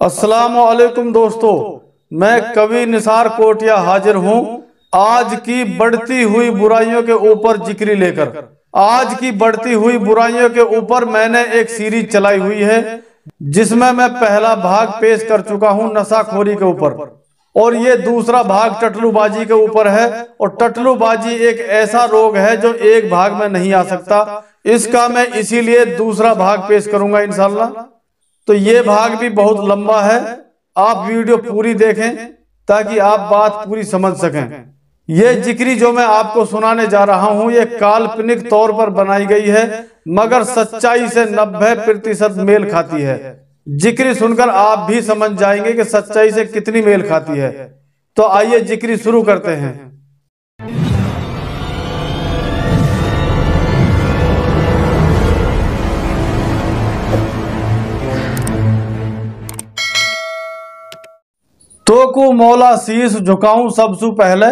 अस्सलामुअलैकुम दोस्तों, मैं कवि निसार कोटिया हाजिर हूँ आज की बढ़ती हुई बुराइयों के ऊपर जिक्री लेकर। आज की बढ़ती हुई बुराइयों के ऊपर मैंने एक सीरीज चलाई हुई है जिसमें मैं पहला भाग पेश कर चुका हूँ नशाखोरी के ऊपर, और ये दूसरा भाग टटलूबाजी के ऊपर है। और टटलूबाजी एक ऐसा रोग है जो एक भाग में नहीं आ सकता, इसका मैं इसीलिए दूसरा भाग पेश करूंगा इंशाल्लाह। तो ये भाग भी बहुत लंबा है, आप वीडियो पूरी देखें ताकि आप बात पूरी समझ सकें। ये जिक्री जो मैं आपको सुनाने जा रहा हूँ ये काल्पनिक तौर पर बनाई गई है, मगर सच्चाई से 90% मेल खाती है। जिक्री सुनकर आप भी समझ जाएंगे कि सच्चाई से कितनी मेल खाती है। तो आइए जिक्री शुरू करते हैं। तोकू मौला शीश झुकाऊं सबसु पहले,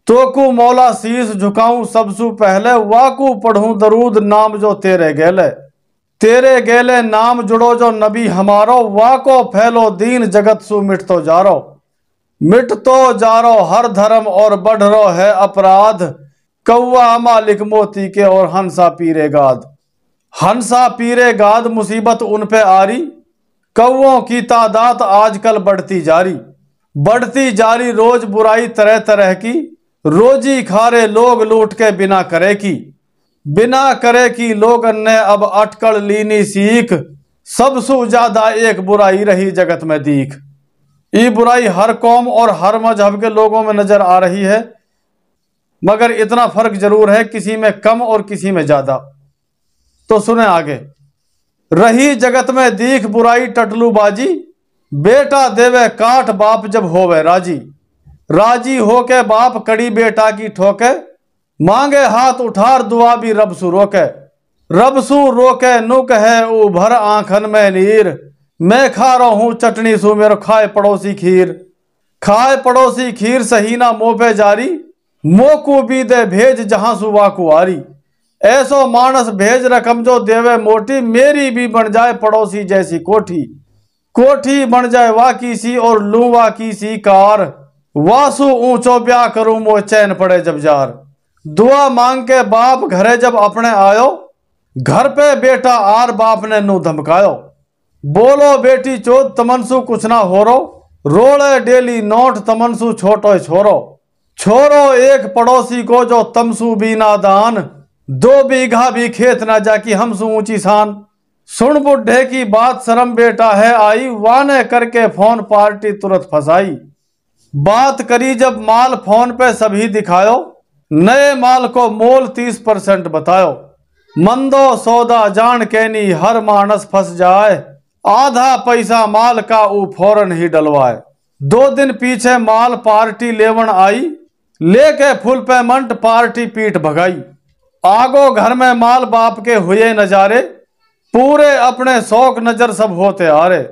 तोकू मौला शीश झुकाऊं सबसु पहले, वाकू पढ़ूं दरूद नाम जो तेरे गेले, तेरे गेले नाम जुड़ो जो नबी हमारो, वाको फैलो दीन जगत सु मिटतो जारो, मिटतो जारो हर धर्म और बढ़ रो है अपराध, कौआ मालिक मोती के और हंसा पीरे गाद, हंसा पीरे गाद मुसीबत उन पे आरी, कौओं की तादाद आजकल बढ़ती जारी, रोज बुराई तरह तरह की, रोजी खारे लोग लूट के बिना करे की लोग ने अब अटकल लीनी सीख, सबसु ज्यादा एक बुराई रही जगत में दीख। ये बुराई हर कौम और हर मजहब के लोगों में नजर आ रही है, मगर इतना फर्क जरूर है, किसी में कम और किसी में ज्यादा। तो सुने आगे। रही जगत में दीख बुराई टटलूबाजी, बेटा देवे काट बाप जब होवे राजी, राजी होके बाप कड़ी बेटा की ठोके, मांगे हाथ उठार दुआ भी रबसु रोके नुक है उभर आंखन में नीर, मैं खा रहा हूं चटनी सु मेरो खाए पड़ोसी खीर सही ना मुंह पे जारी, मोकू भी दे भेज जहां सु वाकू आरी, ऐसो मानस भेज रकम जो देवे मोटी, मेरी भी बन जाए पड़ोसी जैसी कोठी बन जाए वाकी सी और लू वाकी सी कार, वासु ऊंचो ब्याह करूं मो चैन पड़े जब जार, दुआ मांग के बाप घरे जब अपने आयो, घर पे बेटा आर बाप ने नू धमकायो, बोलो बेटी चोद तमनसु कुछ ना हो रोले डेली नोट तमनसु छोटो छोरो एक पड़ोसी को जो तमसु भी नादान, 2 बीघा भी खेत ना जाकी हमसु ऊंची शान, सुन बुढ़े की बात शर्म बेटा है आई, वाने करके फोन पार्टी तुरंत फसाई, बात करी जब माल फोन पे सभी दिखायो, नए माल को मोल 30% बतायो, मंदो सौदा जान कैनी हर मानस फंस जाए, आधा पैसा माल का ऊ फौरन ही डलवाए, 2 दिन पीछे माल पार्टी लेवन आई, लेके फुल पेमेंट पार्टी पीठ भगाई, आगो घर में माल बाप के हुए नजारे, पूरे अपने शौक नजर सब होते आ रहे,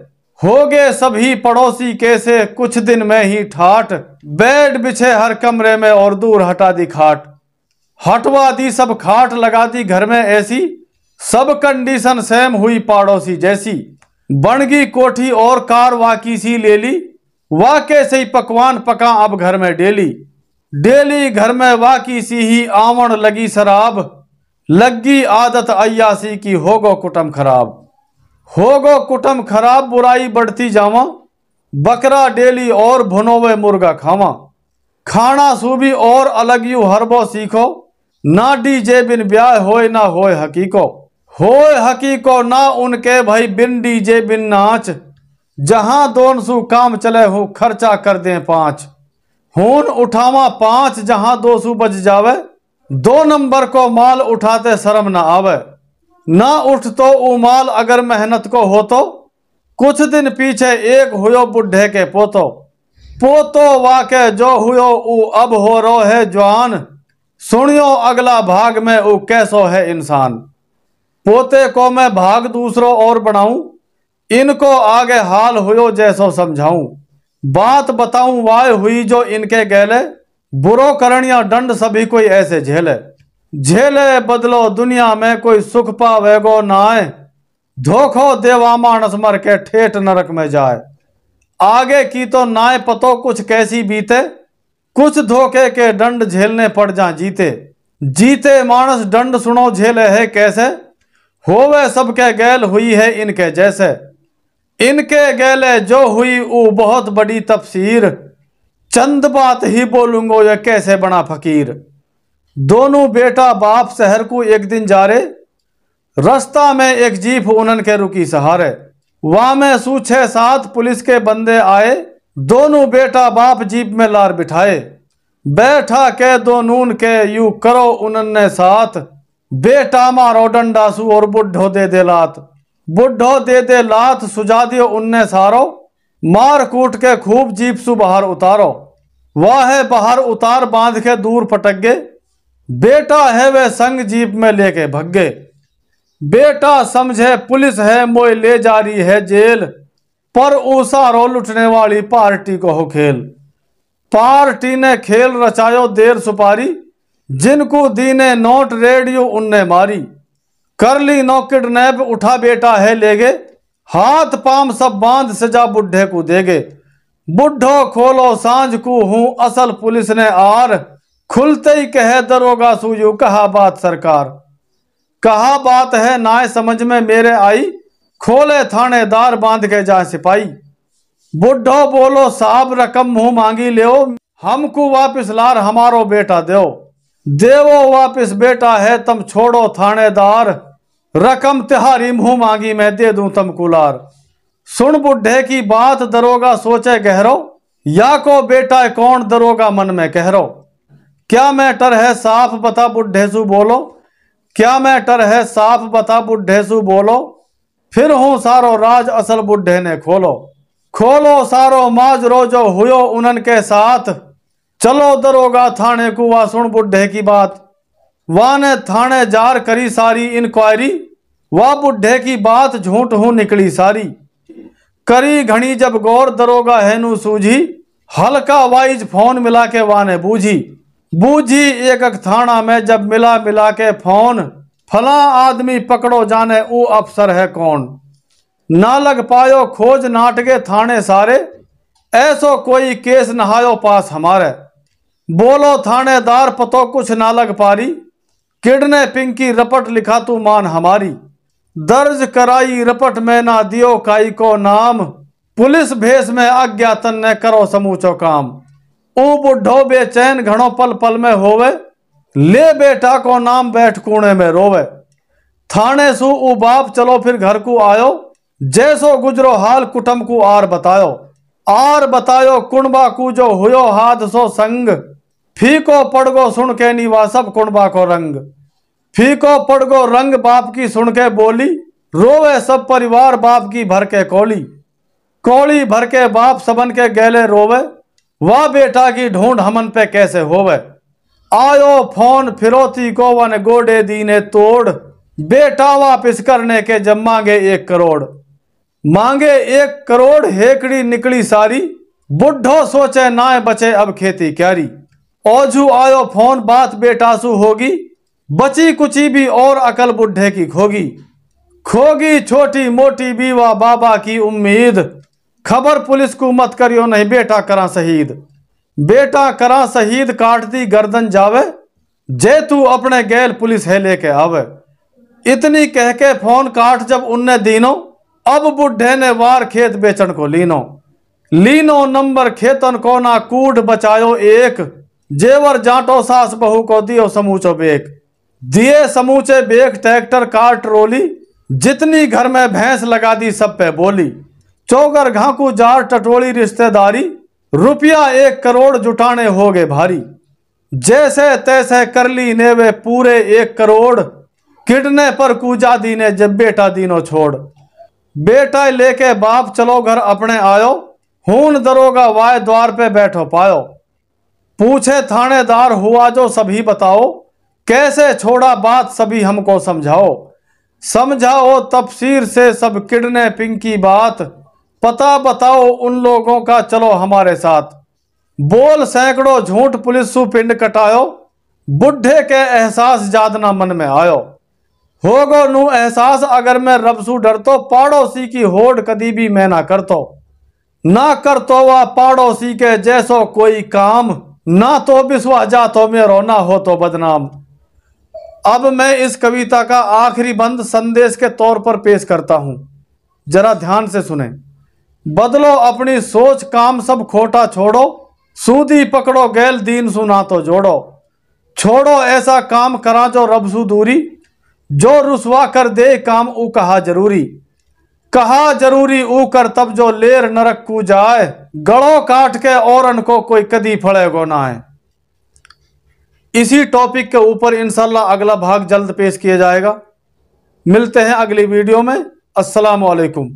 हो गए सभी पड़ोसी कैसे कुछ दिन में ही ठाठ, बेड बिछे हर कमरे में और दूर हटा दी खाट, हटवा दी सब खाट लगा दी घर में ऐसी, सब कंडीशन सेम हुई पड़ोसी जैसी, बन गई कोठी और कार वाकी सी ले ली, वाके से ही पकवान पका अब घर में डेली घर में वाकी सी ही आवन लगी शराब, लगी आदत अय्यासी की होगो कुटम खराब, बुराई बढ़ती जावा, बकरा डेली और भुनोवे मुर्गा खावा, खाना सूबी और अलग यू हरबो सीखो, ना डीजे बिन ब्याह होए ना होए हकीको ना उनके भाई बिन डीजे बिन नाच, जहां दोन सु काम चले हूं खर्चा कर दें 5, खून उठावा 5 जहां 200 बज जावे, 2 नंबर को माल उठाते शर्म ना आवे, ना उठ तो ऊ माल अगर मेहनत को हो तो, कुछ दिन पीछे एक हुयो बुढ़े के पोतो वाके जो हुयो ऊ अब हो रो है जवान, सुनियो अगला भाग में ऊ कैसो है इंसान, पोते को मैं भाग दूसरों और बढ़ाऊं, इनको आगे हाल हुयो जैसो समझाऊं, बात बताऊं वाय हुई जो इनके गैले, बुरो करणिया दंड सभी कोई ऐसे झेले बदलो दुनिया में कोई सुख पावेगो नाए, धोखो देवा मानस मर के ठेठ नरक में जाए। आगे की तो नाय पतो कुछ कैसी बीते, कुछ धोखे के दंड झेलने पड़ जा जीते। जीते मानस दंड सुनो झेले है कैसे, होवे सबके गैल हुई है इनके जैसे। इनके गैले जो हुई वो बहुत बड़ी तफसीर, चंद बात ही बोलूंगो ये कैसे बना फकीर। दोनों बेटा बाप शहर को एक दिन जा रे, रास्ता में एक जीप उनन के रुकी सहारे। वहां में सू 6-7 पुलिस के बंदे आए, दोनों बेटा बाप जीप में लार बिठाए। बैठा के दो नून के यू करो उनने साथ, बेटा मारो डंडासू और बुढ़ो दे लात। बुढ़ो दे लात सुझा दियो उनने सारो, मार कूट के खूब जीप सु बाहर उतारो। वाह है बाहर उतार बांध के दूर पटक गए, बेटा है वे संग जीप में लेके भगे। बेटा समझे पुलिस है मोय ले जा रही है जेल, पर उसारो लुटने वाली पार्टी को हो खेल। पार्टी ने खेल रचायो देर सुपारी, जिनको दीने नोट रेडियो उनने मारी। कर ली नो किडनैप उठा बेटा है ले गए, हाथ पाम सब बांध सजा बुढ़े को देगे। बुढ़ो खोलो सांझ को हूं असल पुलिस ने आर, खुलते ही कहे दरोगा सूयू कहा बात सरकार। कहा बात है नाय समझ में मेरे आई, खोले थानेदार बांध के जा सिपाही। बुढ़ो बोलो साहब रकम मुंह मांगी ले, हमको वापिस लार हमारो बेटा देओ। देवो वापिस बेटा है तम छोड़ो थानेदार, रकम तिहारी मुंह मांगी मैं दे दूं तुमको लार। सुन बुढ़े की बात दरोगा सोचे गहरो, या को बेटा कौन दरोगा मन में कहरो। क्या मैटर है साफ बता बुढ़े सू बोलो, क्या मैटर है साफ बता बुढ़े सू बोलो। फिर हूं सारो राज असल बुढ़े ने खोलो, खोलो सारो माजरो जो हुयो उनन के साथ। चलो दरोगा थाने को वा सुन बुढ़े की बात। वाह ने थाने जार करी सारी इंक्वायरी, वाह बुढ़े की बात झूठ हूं निकली सारी। करी घनी जब गौर दरोगा है नू सूझी, हल्का वाइज फोन मिला के वाने बूझी। बूझी एक थाना में जब मिला के फोन, फला आदमी पकड़ो जाने ऊ अफसर है कौन। ना लग पायो खोज नाटके थाने सारे, ऐसो कोई केस नहायो पास हमारे। बोलो थानेदार पतो कुछ ना लग पारी, किडनैपिंग की रपट लिखा तू मान हमारी। दर्ज कराई रपट में ना दियो काई को नाम, पुलिस भेष में अज्ञातन ने करो समूचो काम। ऊ बुढ़ो बेचैन घणो पल पल में होवे, ले बेटा को नाम बैठ कूणे में रोवे। थाने सु ऊ बाप चलो फिर घर को आयो, जैसो गुजरो हाल कुटुंब को आर बतायो कुणबा को जो हुयो हादसो संग। फीको पड़गो सुन के नीवा सब कुणबा को रंग, फीको पड़गो रंग बाप की सुन के बोली। रोवे सब परिवार बाप की भर के कोली, कोली भर के बाप सबन के गैले रोवे। वाह बेटा की ढूंढ हमन पे कैसे होवे। आयो फोन फिरोती को वन गोडे दीने तोड़, बेटा वापिस करने के जब मांगे 1 करोड़। मांगे 1 करोड़ हेकड़ी निकली सारी, बुढ़ो सोचे ना बचे अब खेती क्यारी। ओझू आयो फोन बात बेटा सु होगी, बची कुची भी और अकल बुढ़े की खोगी। खोगी छोटी मोटी बीवा बाबा की उम्मीद, खबर पुलिस को मत करियो नहीं बेटा करा शहीद। बेटा करा शहीद काटती गर्दन जावे, जे तू अपने गैल पुलिस है लेके आवे। इतनी कह के फोन काट जब उनने दीनो, अब बुढ़े ने वार खेत बेचन को लीनो नंबर खेतन को ना कूड़ बचायो एक। जेवर जाटो सास बहू को दियो समूचो बेक, दिए समूचे बेक ट्रैक्टर कार ट्रोली। जितनी घर में भैंस लगा दी सब पे बोली, चौगर घाकू जार टटोली रिश्तेदारी। रुपया 1 करोड़ जुटाने हो गए भारी, जैसे तैसे कर ली ने वे पूरे 1 करोड़। किडनैपर कूजा दी ने जब बेटा दीनो छोड़, बेटा लेके बाप चलो घर अपने आयो। हून दरोगा वाय द्वार पे बैठो पायो, पूछे थानेदार हुआ जो सभी बताओ। कैसे छोड़ा बात सभी हमको समझाओ तफसीर से सब किडनैपिंग की बात। पता बताओ उन लोगों का चलो हमारे साथ। बोल सैकड़ों झूठ पुलिस सु पिंड कटायो, बुढ़े के एहसास जादना मन में आयो। होगो नू एहसास अगर मैं रब सू डरतो, पाड़ोसी की होड़ कदी भी मैं ना करतो। ना करतो वह पाड़ोसी के जैसो कोई काम, ना तो बिस्वा जातो मेरो ना हो तो बदनाम। अब मैं इस कविता का आखिरी बंद संदेश के तौर पर पेश करता हूं, जरा ध्यान से सुने। बदलो अपनी सोच, काम सब खोटा छोड़ो, सूदी पकड़ो गैल दीन सुना तो जोड़ो। छोड़ो ऐसा काम करा जो रब सू दूरी, जो रुसवा कर दे काम ऊ कहा जरूरी। कहा जरूरी ऊ कर तब जो लेर नरक कू जाए, गड़ो काट के औरन को कोई कदी फड़ेगो ना है। इसी टॉपिक के ऊपर इंशाल्लाह अगला भाग जल्द पेश किया जाएगा। मिलते हैं अगली वीडियो में। अस्सलाम वालेकुम।